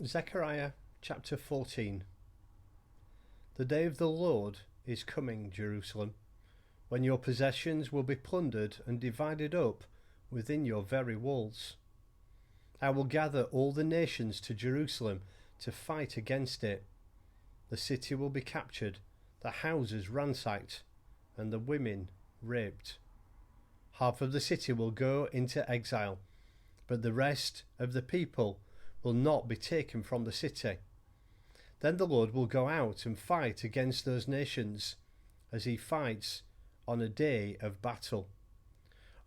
Zechariah chapter 14. The day of the Lord is coming, Jerusalem, when your possessions will be plundered and divided up within your very walls. I will gather all the nations to Jerusalem to fight against it. The city will be captured, the houses ransacked, and the women raped. Half of the city will go into exile, but the rest of the people will not be taken from the city. Then the Lord will go out and fight against those nations, as he fights on a day of battle.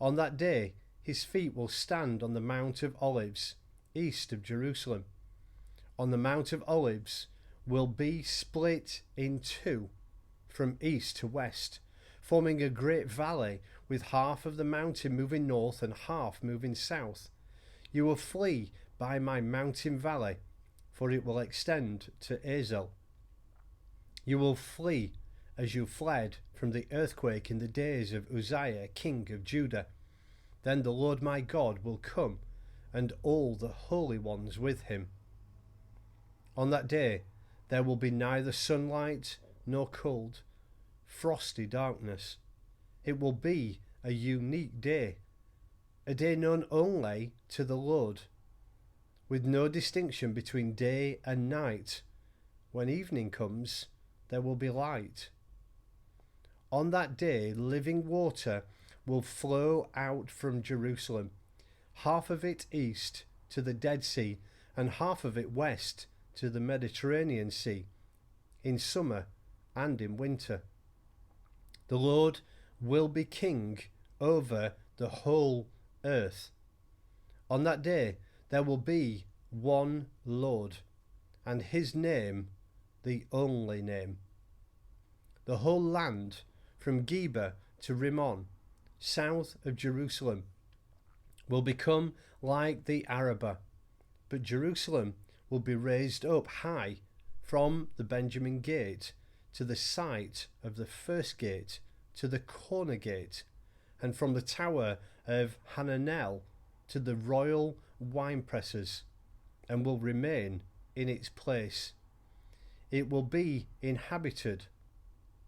On that day his feet will stand on the Mount of Olives, east of Jerusalem. On the Mount of Olives will be split in two from east to west, forming a great valley with half of the mountain moving north and half moving south. You will flee by my mountain valley, for it will extend to Azel. You will flee as you fled from the earthquake in the days of Uzziah, king of Judah. Then the Lord my God will come, and all the holy ones with him. On that day there will be neither sunlight nor cold, frosty darkness. It will be a unique day, a day known only to the Lord, with no distinction between day and night. When evening comes, there will be light. On that day, living water will flow out from Jerusalem, half of it east to the Dead Sea, and half of it west to the Mediterranean Sea, in summer and in winter. The Lord will be king over the whole earth. On that day, there will be one Lord, and his name the only name. The whole land, from Geba to Rimmon, south of Jerusalem, will become like the Arabah, but Jerusalem will be raised up high from the Benjamin gate to the site of the first gate to the corner gate, and from the Tower of Hananel to the royal winepresses, and will remain in its place. It will be inhabited.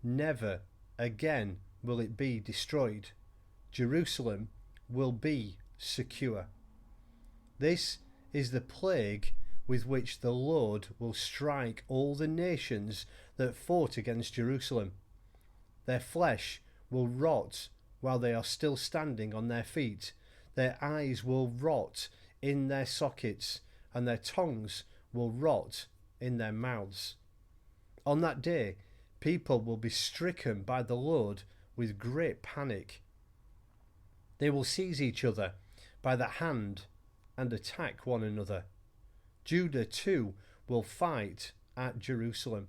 Never again will it be destroyed. Jerusalem will be secure. This is the plague with which the Lord will strike all the nations that fought against Jerusalem. Their flesh will rot while they are still standing on their feet. Their eyes will rot in their sockets, and their tongues will rot in their mouths. On that day, people will be stricken by the Lord with great panic. They will seize each other by the hand and attack one another. Judah too will fight at Jerusalem.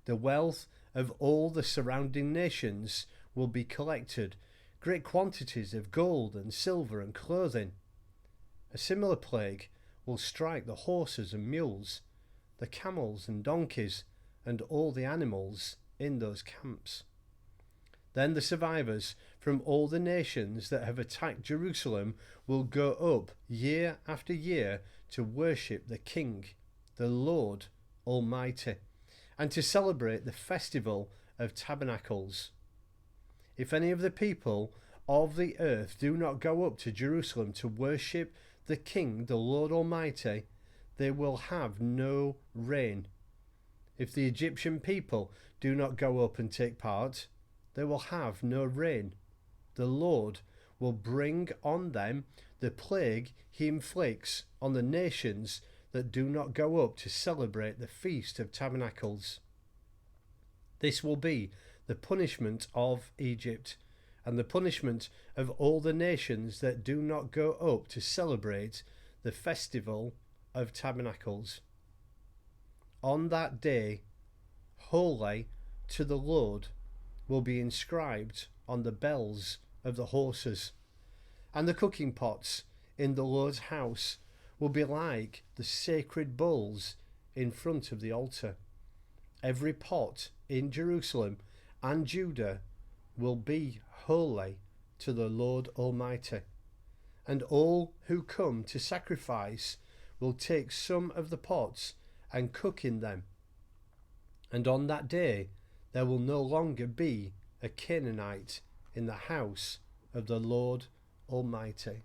The wealth of all the surrounding nations will be collected, great quantities of gold and silver and clothing. A similar plague will strike the horses and mules, the camels and donkeys, and all the animals in those camps. Then the survivors from all the nations that have attacked Jerusalem will go up year after year to worship the King, the Lord Almighty, and to celebrate the Festival of Tabernacles. If any of the people of the earth do not go up to Jerusalem to worship the King, the Lord Almighty, they will have no rain. If the Egyptian people do not go up and take part, they will have no rain. The Lord will bring on them the plague he inflicts on the nations that do not go up to celebrate the Feast of Tabernacles. This will be the punishment of Egypt, and the punishment of all the nations that do not go up to celebrate the Festival of Tabernacles. On that day, holy to the Lord will be inscribed on the bells of the horses, and the cooking pots in the Lord's house will be like the sacred bowls in front of the altar. Every pot in Jerusalem and Judah will be holy to the Lord Almighty, and all who come to sacrifice will take some of the pots and cook in them. And on that day there will no longer be a Canaanite in the house of the Lord Almighty.